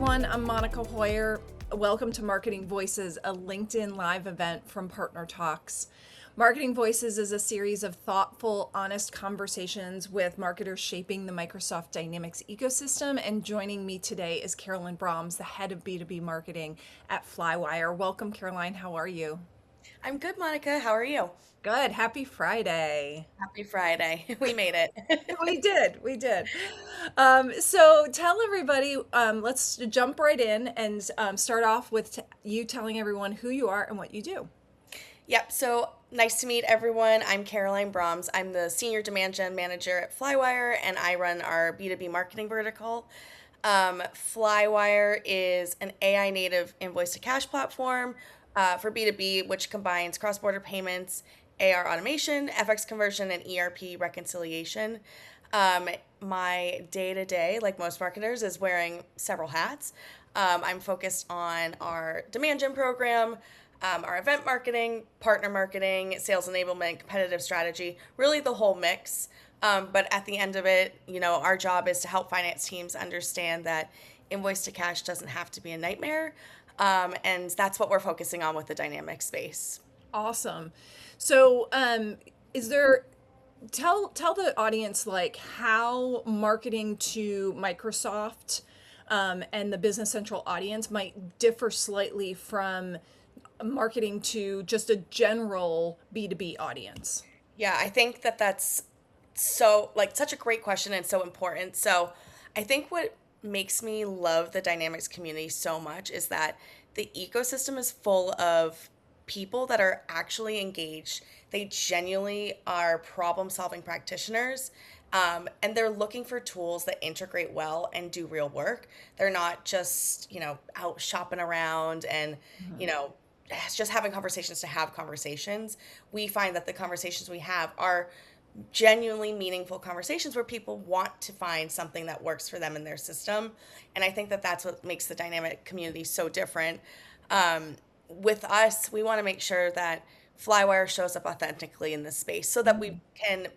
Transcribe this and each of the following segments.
everyone. I'm Monica Hoyer. Welcome to Marketing Voices, a LinkedIn live event from Partner Talks. Marketing Voices is a series of thoughtful, honest conversations with marketers shaping the Microsoft Dynamics ecosystem. And joining me today is Caroline Broms, the head of B2B marketing at Flywire. Welcome, Caroline. How are you? I'm good, Monica. How are you? Good. Happy Friday. Happy Friday. We made it. We did. So tell everybody, let's jump right in and start off with you telling everyone who you are and what you do. Yep. So nice to meet everyone. I'm Caroline Broms. I'm the Senior Demand Gen Manager at Flywire, and I run our B2B marketing vertical. Flywire is an AI native invoice to cash platform for B2B, which combines cross border payments, AR automation, FX conversion, and ERP reconciliation. My day to day, like most marketers, is wearing several hats. I'm focused on our demand gen program, our event marketing, partner marketing, sales enablement, competitive strategy, really the whole mix. But at the end of it, our job is to help finance teams understand that invoice to cash doesn't have to be a nightmare. And that's what we're focusing on with the dynamic space. Awesome. So, is there tell the audience like how marketing to Microsoft and the Business Central audience might differ slightly from marketing to just a general B2B audience. Yeah, I think that that's so like such a great question and so important. So, I think what makes me love the Dynamics community so much is that the ecosystem is full of people that are actually engaged. They genuinely are problem solving practitioners. And they're looking for tools that integrate well and do real work. They're not just, out shopping around and, you know, just having conversations to have conversations. We find that the conversations we have are genuinely meaningful conversations where people want to find something that works for them in their system. And I think that that's what makes the dynamic community so different. With us, we want to make sure that Flywire shows up authentically in this space so that we can,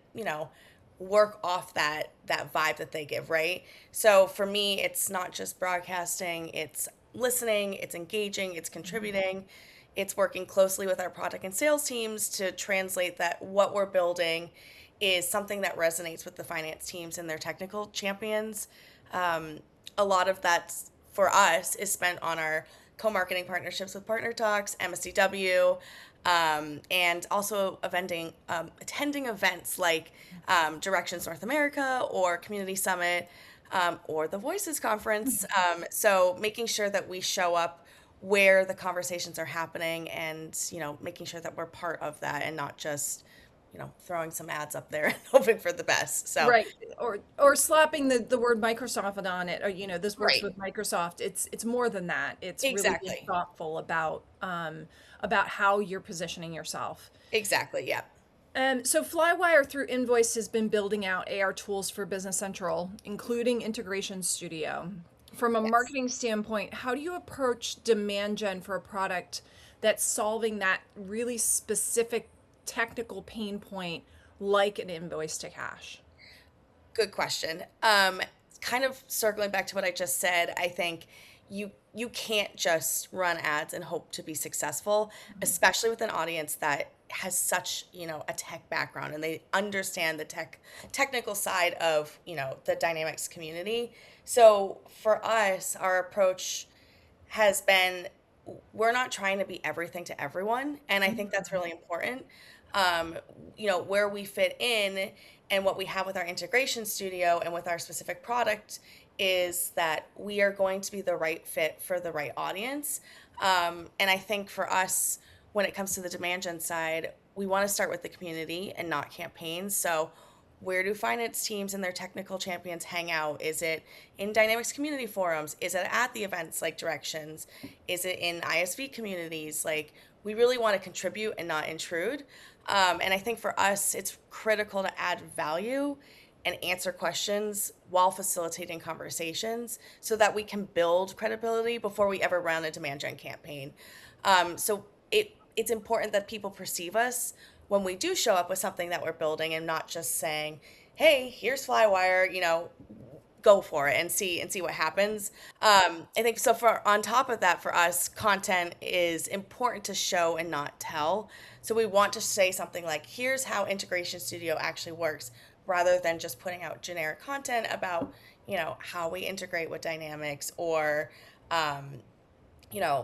work off that vibe that they give, right? So for me, it's not just broadcasting, it's listening, it's engaging, it's contributing, it's working closely with our product and sales teams to translate that what we're building is something that resonates with the finance teams and their technical champions. A lot of that for us is spent on our co-marketing partnerships with Partner Talks, MSDW, and also attending events like Directions North America or Community Summit or the Voices Conference. So making sure that we show up where the conversations are happening and, making sure that we're part of that and not just, throwing some ads up there and hoping for the best. So, Right. Or slapping the word Microsoft on it, or this works right, with Microsoft. It's more than that. It's really being exactly. thoughtful about how you're positioning yourself. Exactly. Yeah. So Flywire through Invoice has been building out AR tools for Business Central, including Integration Studio. From a Yes. marketing standpoint, how do you approach demand gen for a product that's solving that really specific technical pain point like an invoice to cash? Good question. Kind of circling back to what I just said, I think you can't just run ads and hope to be successful, especially with an audience that has such, a tech background and they understand the technical side of, the Dynamics community. So for us, our approach has been we're not trying to be everything to everyone, and I think that's really important. um, where we fit in and what we have with our integration studio and with our specific product is that we are going to be the right fit for the right audience. And I think for us, when it comes to the demand gen side, we want to start with the community and not campaigns. So where do finance teams and their technical champions hang out? Is it in Dynamics community forums? Is it at the events like Directions? Is it in ISV communities? Like, we really want to contribute and not intrude. And I think for us, it's critical to add value and answer questions while facilitating conversations so that we can build credibility before we ever run a demand gen campaign. So it's important that people perceive us when we do show up with something that we're building and not just saying, hey, here's Flywire, go for it and see what happens. I think so. For on top of that, for us, content is important to show and not tell. So we want to say something like, "Here's how Integration Studio actually works," rather than just putting out generic content about how we integrate with Dynamics or um,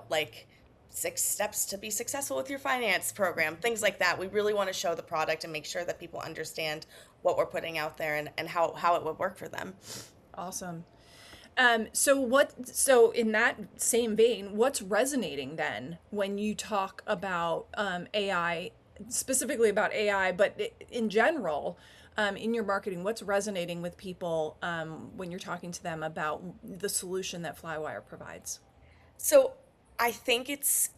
like 6 steps to be successful with your finance program, things like that. We really want to show the product and make sure that people understand what we're putting out there and how it would work for them. Awesome. So in that same vein, what's resonating then when you talk about AI, specifically about AI, but in general, in your marketing, what's resonating with people when you're talking to them about the solution that Flywire provides? So I think it's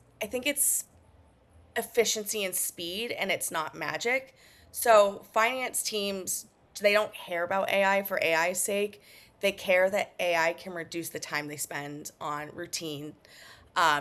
efficiency and speed, and it's not magic. So finance teams, they don't care about AI for AI's sake. They care that AI can reduce the time they spend on routine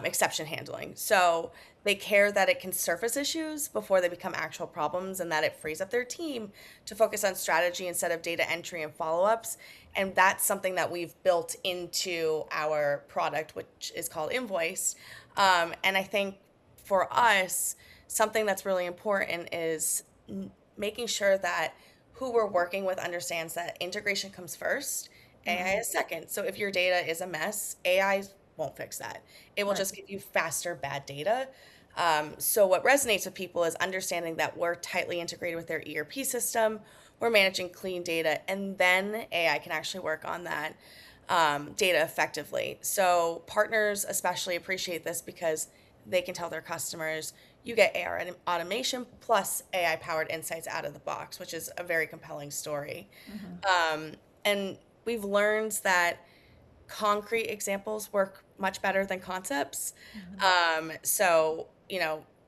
exception handling. So they care that it can surface issues before they become actual problems, and that it frees up their team to focus on strategy instead of data entry and follow-ups. And that's something that we've built into our product, which is called Invoice. And I think for us, something that's really important is making sure that who we're working with understands that integration comes first, AI Mm-hmm. is second. So if your data is a mess, AI won't fix that. It will Right. just give you faster bad data. So what resonates with people is understanding that we're tightly integrated with their ERP system, we're managing clean data, and then AI can actually work on that data effectively. So partners especially appreciate this because they can tell their customers, you get AI automation plus AI powered insights out of the box, which is a very compelling story. Mm-hmm. And we've learned that concrete examples work much better than concepts. Mm-hmm. So,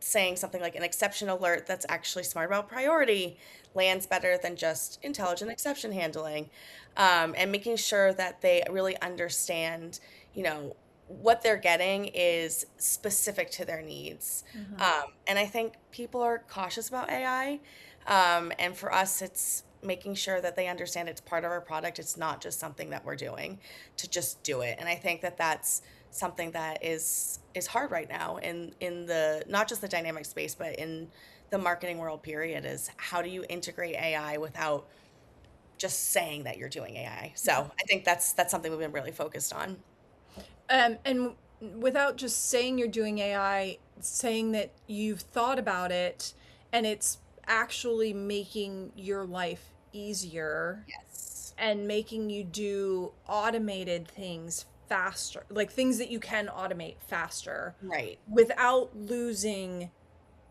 saying something like an exception alert that's actually smart about priority lands better than just intelligent exception handling. And making sure that they really understand, what they're getting is specific to their needs. Mm-hmm. And I think people are cautious about AI. And for us, it's making sure that they understand it's part of our product. It's not just something that we're doing to just do it. And I think that that's something that is hard right now in the not just the dynamic space, but in the marketing world period, is how do you integrate AI without just saying that you're doing AI. So I think that's something we've been really focused on. And without just saying you're doing AI, saying that you've thought about it and it's actually making your life easier Yes. and making you do automated things faster, like things that you can automate faster Right. without losing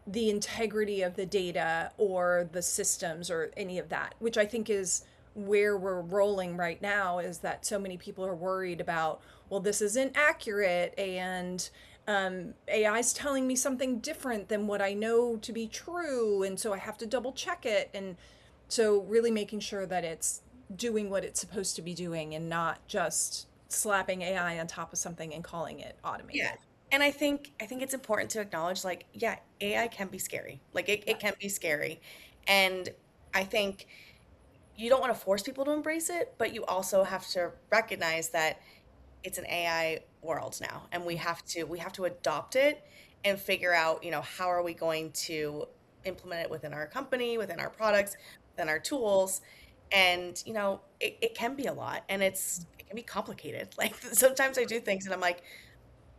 the integrity of the data or the systems or any of that, which I think is where we're rolling right now, is that so many people are worried about, well, this isn't accurate, and AI's telling me something different than what I know to be true, and so I have to double check it. And so really making sure that it's doing what it's supposed to be doing and not just slapping AI on top of something and calling it Yeah. automated. And I think it's important to acknowledge, like, yeah, AI can be scary. Like it Yeah. can be scary. And I think you don't want to force people to embrace it, but you also have to recognize that it's an AI world now, and we have to adopt it and figure out, how are we going to implement it within our company, within our products, within our tools. And it can be a lot, and it can be complicated. Like sometimes I do things and I'm like,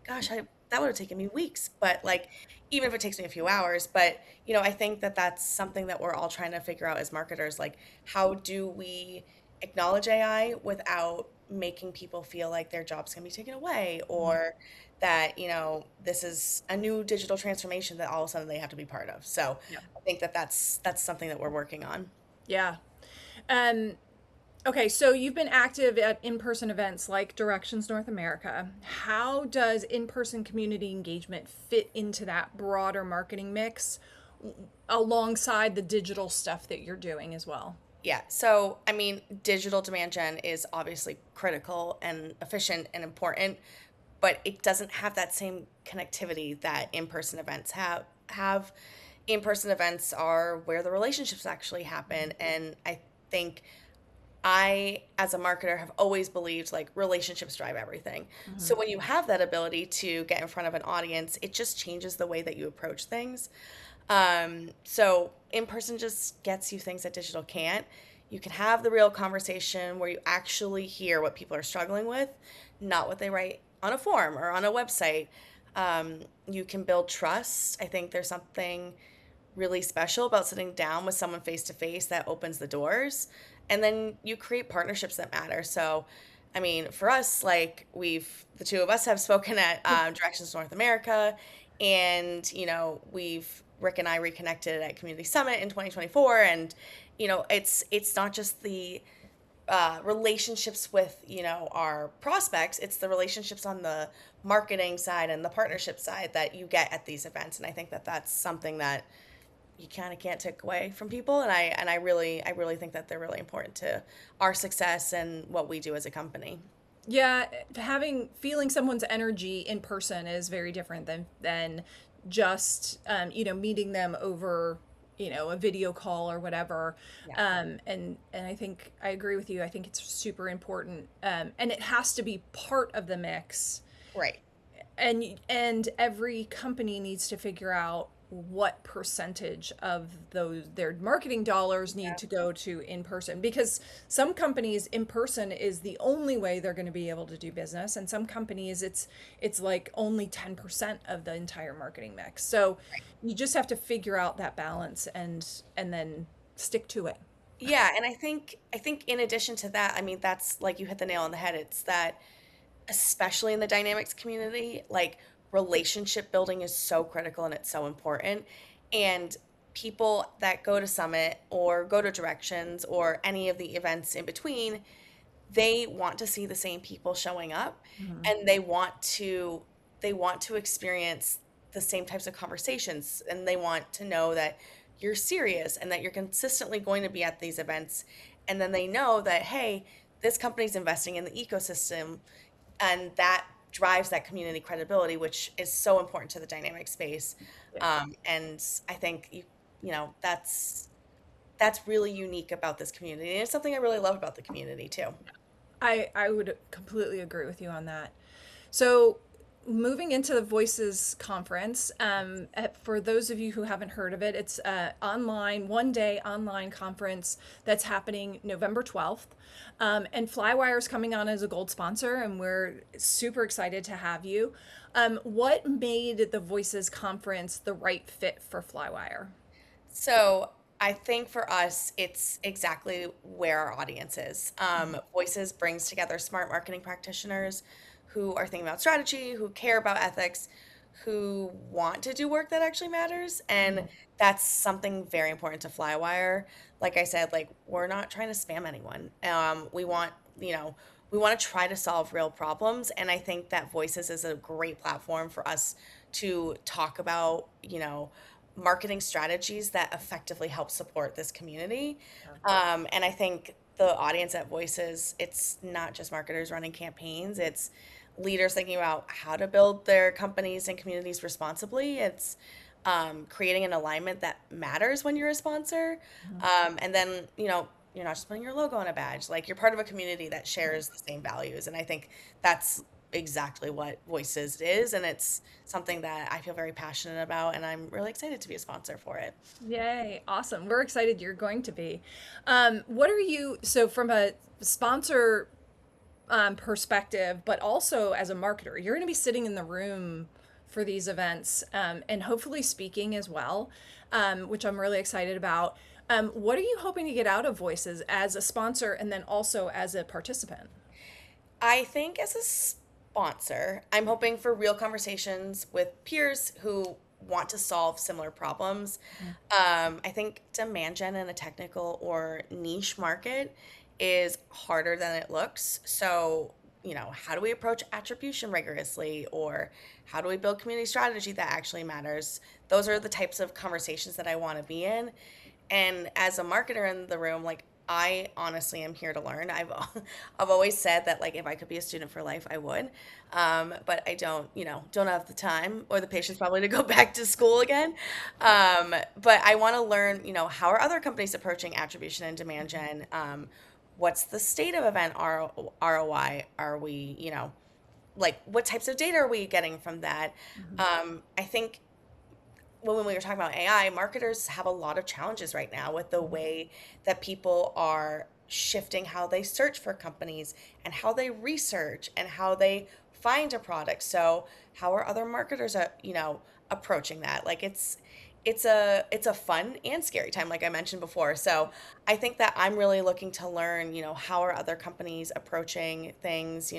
gosh, that would have taken me weeks, but like, even if it takes me a few hours. But I think that that's something that we're all trying to figure out as marketers. Like, how do we acknowledge AI without making people feel like their jobs can be taken away, Mhm. or that this is a new digital transformation that all of a sudden they have to be part of. So Yeah. I think that that's something that we're working on. Yeah. Um, okay, so you've been active at in-person events like Directions North America. How does in-person community engagement fit into that broader marketing mix alongside the digital stuff that you're doing as well? Yeah. So, I mean, digital demand gen is obviously critical and efficient and important, but it doesn't have that same connectivity that in-person events have. In-person events are where the relationships actually happen, and I think I, as a marketer, have always believed like relationships drive everything. So Mhm. when you have that ability to get in front of an audience, it just changes the way that you approach things. So in person just gets you things that digital can't. You can have the real conversation where you actually hear what people are struggling with, not what they write on a form or on a website. You can build trust. I think there's something really special about sitting down with someone face to face that opens the doors. And then you create partnerships that matter. So, I mean, for us, like the two of us have spoken at Directions North America, and, Rick and I reconnected at Community Summit in 2024. And, it's not just the relationships with our prospects, it's the relationships on the marketing side and the partnership side that you get at these events. And I think that that's something that you kind of can't take away from people, and I really think that they're really important to our success and what we do as a company. Yeah, feeling someone's energy in person is very different than just meeting them over a video call or whatever. Yeah. And I think I agree with you. I think it's super important, and it has to be part of the mix. Right. And every company needs to figure out what percentage of those their marketing dollars need Yeah. to go to in person, because some companies in person is the only way they're going to be able to do business, and some companies it's like only 10% of the entire marketing mix. So you just have to figure out that balance and then stick to it. Yeah, and I think in addition to that, I mean, that's like you hit the nail on the head. It's that, especially in the dynamics community, like relationship building is so critical and it's so important. And people that go to Summit or go to Directions or any of the events in between, they want to see the same people showing up, Mhm. and they want to experience the same types of conversations, and they want to know that you're serious and that you're consistently going to be at these events. And then they know that, hey, this company's investing in the ecosystem, and that drives that community credibility, which is so important to the dynamic space. Yeah. And I think that's really unique about this community, and it's something I really love about the community too. I would completely agree with you on that. So, moving into the Voices conference, for those of you who haven't heard of it, it's a online, 1 day online conference that's happening November 12th. And Flywire is coming on as a gold sponsor, and we're super excited to have you. What made the Voices conference the right fit for Flywire? So I think for us, it's exactly where our audience is. Voices brings together smart marketing practitioners who are thinking about strategy, who care about ethics, who want to do work that actually matters. And that's something very important to Flywire. Like I said, like we're not trying to spam anyone. We want to try to solve real problems. And I think that Voices is a great platform for us to talk about, marketing strategies that effectively help support this community. And I think the audience at Voices, it's not just marketers running campaigns, it's leaders thinking about how to build their companies and communities responsibly. It's creating an alignment that matters when you're a sponsor. And then, you're not just putting your logo on a badge, like you're part of a community that shares the same values. And I think that's exactly what Voices is. And it's something that I feel very passionate about. And I'm really excited to be a sponsor for it. Yay, awesome. We're excited you're going to be. What are you, so from a sponsor perspective, but also as a marketer, you're going to be sitting in the room for these events, and hopefully speaking as well, which I'm really excited about. What are you hoping to get out of Voices as a sponsor and then also as a participant? I think as a sponsor, I'm hoping for real conversations with peers who want to solve similar problems. I think demand gen in a technical or niche market is harder than it looks. So, how do we approach attribution rigorously, or how do we build community strategy that actually matters? Those are the types of conversations that I want to be in. And as a marketer in the room, like I honestly am here to learn. I've always said that like if I could be a student for life, I would. But I don't have the time or the patience probably to go back to school again. But I want to learn, how are other companies approaching attribution and demand gen? what's the state of event ROI? Are we, like what types of data are we getting from that? Mhm. I think when we were talking about AI, marketers have a lot of challenges right now with the way that people are shifting how they search for companies and how they research and how they find a product. So how are other marketers, approaching that? Like it's a fun and scary time, like I mentioned before. So I think that I'm really looking to learn, how are other companies approaching things,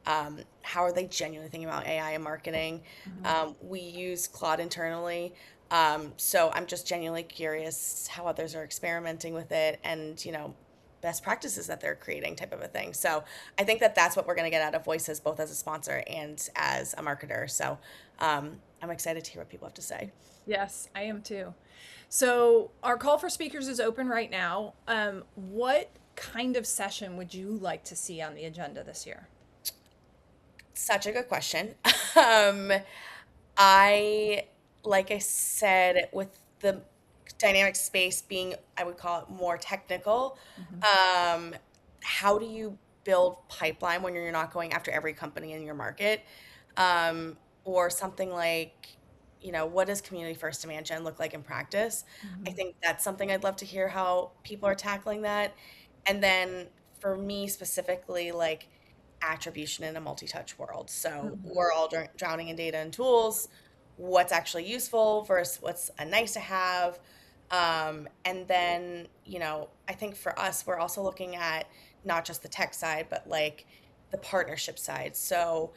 how are they genuinely thinking about AI and marketing? Mhm. We use Claude internally. So I'm just genuinely curious how others are experimenting with it and, best practices that they're creating type of a thing. So I think that that's what we're going to get out of Voices, both as a sponsor and as a marketer. So I'm excited to hear what people have to say. Yes, I am too. So our call for speakers is open right now. What kind of session would you like to see on the agenda this year? Such a good question. Um, I, like I said, with the dynamic space being, I would call it more technical, Mhm. um, how do you build pipeline when you're not going after every company in your market? Or something like, what does community first demand gen look like in practice? I Mhm. think that's something I'd love to hear how people are tackling that. And then for me specifically, like attribution in a multi-touch world. So Mhm. we're all drowning in data and tools. What's actually useful versus what's a nice to have. And then, I think for us, we're also looking at not just the tech side, but like the partnership side. So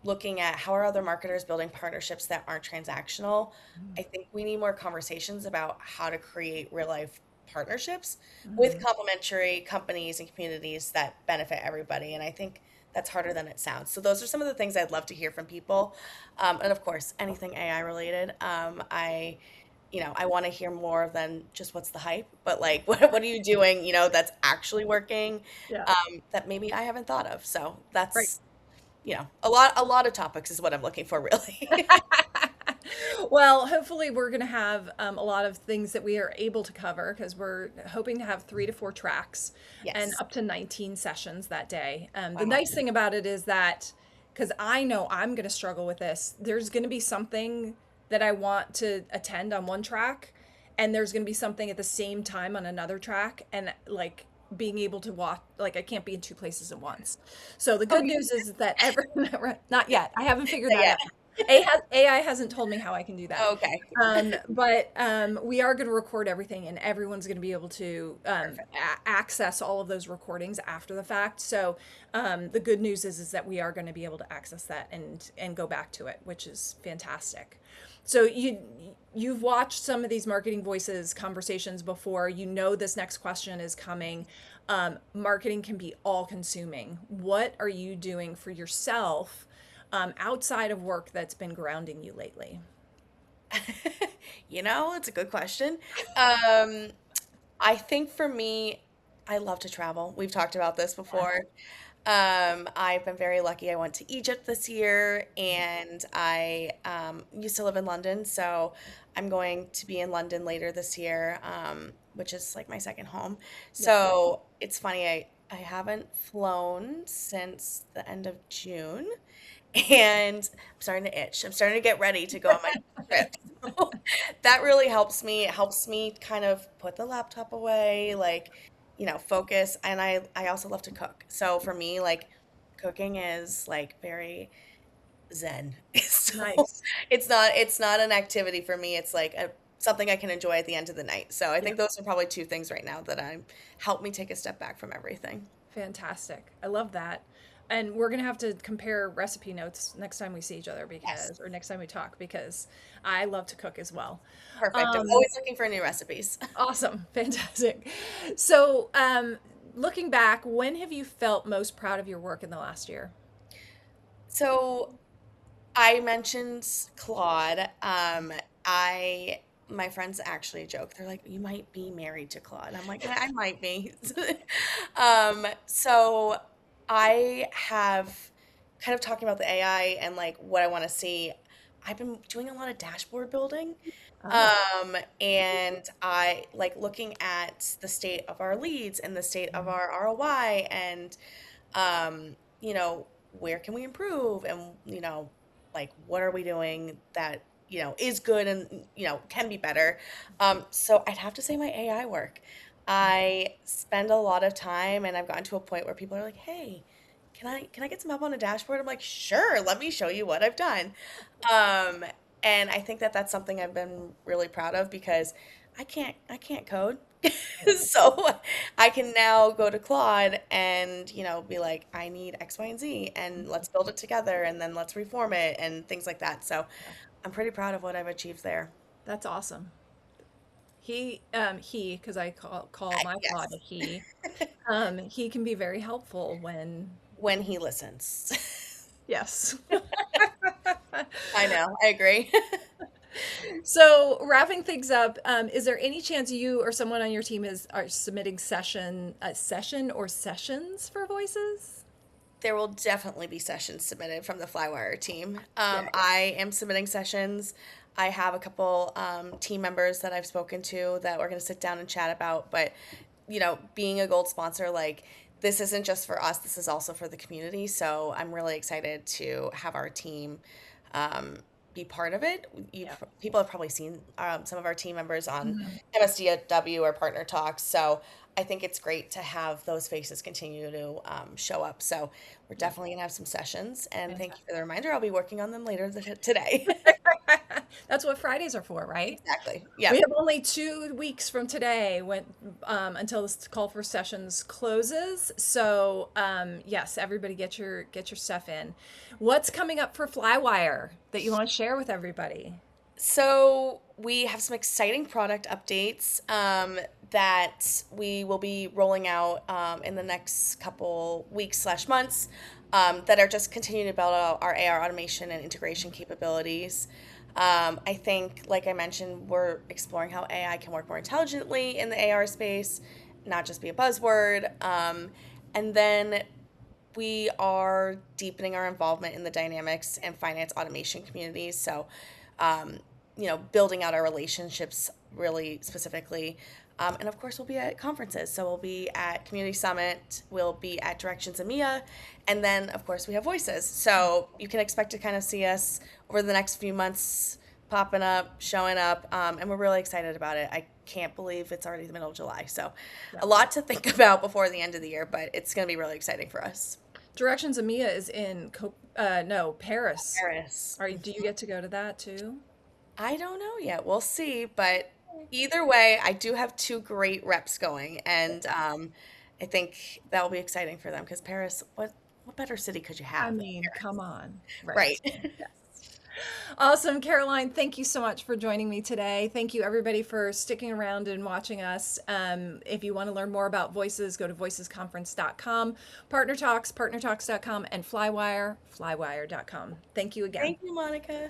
looking at how are other marketers building partnerships that aren't transactional. I think we need more conversations about how to create real life partnerships with Mhm. complementary companies and communities that benefit everybody. And I think that's harder than it sounds. So those are some of the things I'd love to hear from people. And of course, anything AI related. I want to hear more than just what's the hype, but like, what are you doing, that's actually working, Yeah. that maybe I haven't thought of. So Right. that's, a lot of topics is what I'm looking for, really. Well, hopefully, we're going to have a lot of things that we are able to cover because we're hoping to have 3 to 4 tracks and Yes. up to 19 sessions that day. The Wow. nice thing about it is that because I know I'm going to struggle with this, there's going to be something that I want to attend on one track, and there's going to be something at the same time on another track. And like, being able to watch, like, I can't be in 2 places at once. So the good Okay. news is that every not yet, I haven't figured Not that yet. out. AI hasn't told me how I can do that. Okay. But we are going to record everything, and everyone's going to be able to Perfect. access all of those recordings after the fact. So the good news is that we are going to be able to access that and go back to it, which is fantastic. So you've watched some of these marketing voices conversations before. You know this next question is coming. Marketing can be all consuming. What are you doing for yourself outside of work that's been grounding you lately? It's a good question. Um, I think for me, I love to travel. We've talked about this before. I've been very lucky. I went to Egypt this year, and I used to live in London, so I'm going to be in London later this year, which is like my second home. Yep. So it's funny, I haven't flown since the end of June, and I'm starting to itch. I'm starting to get ready to go on my trip. So that really helps me. It helps me kind of put the laptop away, like, focus. And I also love to cook. So for me, like cooking is like very zen. So Nice. it's not an activity for me. It's like something I can enjoy at the end of the night. So I think Yep. those are probably two things right now that I help me take a step back from everything. Fantastic. I love that. And we're going to have to compare recipe notes next time we see each other Yes. or next time we talk because I love to cook as well. Perfect. I'm Um, always looking for new recipes. awesome. Fantastic. So, looking back, when have you felt most proud of your work in the last year? So I mentioned Claude. I my friends actually joke. They're like, "You might be married to Claude." I'm like, "Yeah, I might be." So I have kind of talking about the AI and like what I want to see. I've been doing a lot of dashboard building. Oh. And I like looking at the state of our leads and the state of our ROI and, you know, where can we improve and, you know, like what are we doing that, you know, is good and, you know, can be better. So I'd have to say my AI work. I spend a lot of time and I've gotten to a point where people are like, "Hey, can I get some help on a dashboard?" I'm like, "Sure, let me show you what I've done." Um, and I think that that's something I've been really proud of because I can't code. So I can now go to Claude and, you know, be like, I need X, Y, and Z, and let's build it together, and then let's reform it, and things like that. So I'm pretty proud of what I've achieved there. That's awesome. Because I call my Claude a Yes, he. He can be very helpful when, when he listens. yes. I know, I agree. So wrapping things up, is there any chance you or someone on your team are submitting session or sessions for voices? There will definitely be sessions submitted from the Flywire team. Yay. I am submitting sessions. I have a couple team members that I've spoken to that we're going to sit down and chat about. But, you know, being a gold sponsor, like, this isn't just for us, this is also for the community. So I'm really excited to have our team um, be part of it. Yeah. People have probably seen some of our team members on Mhm. MSDW or Partner Talks. So I think it's great to have those faces continue to show up. So we're Yeah. definitely gonna have some sessions, and thank you for Fantastic. the reminder. I'll be working on them later today. That's what Fridays are for, right? Exactly. We Yep. have only 2 weeks from today until this call for sessions closes. So yes, everybody get your stuff in. What's coming up for Flywire that you want to share with everybody? So we have some exciting product updates that we will be rolling out in the next couple weeks slash months that are just continuing to build out our AR automation and integration capabilities. I think, like I mentioned, we're exploring how AI can work more intelligently in the AR space, not just be a buzzword. And then we are deepening our involvement in the dynamics and finance automation communities. So, um, you know, building out our relationships really specifically. And of course, we'll be at conferences. So we'll be at Community Summit, we'll be at Directions EMEA, and then, of course, we have Voices. So you can expect to kind of see us over the next few months popping up, showing up, and we're really excited about it. I can't believe it's already the middle of July. So a Yeah. lot to think about before the end of the year, but it's going to be really exciting for us. Directions EMEA is in no, Paris. Paris. Do you get to go to that too? I don't know yet. We'll see. But either way, I do have two great reps going, and I think that will be exciting for them because Paris. What better city could you I have than mean, come Paris? on. Right. Right. Yes. Awesome, Caroline. Thank you so much for joining me today. Thank you, everybody, for sticking around and watching us. If you want to learn more about Voices, go to voicesconference.com, Partner Talks, partnertalks.com, and Flywire, flywire.com. Thank you again. Thank you, Monica.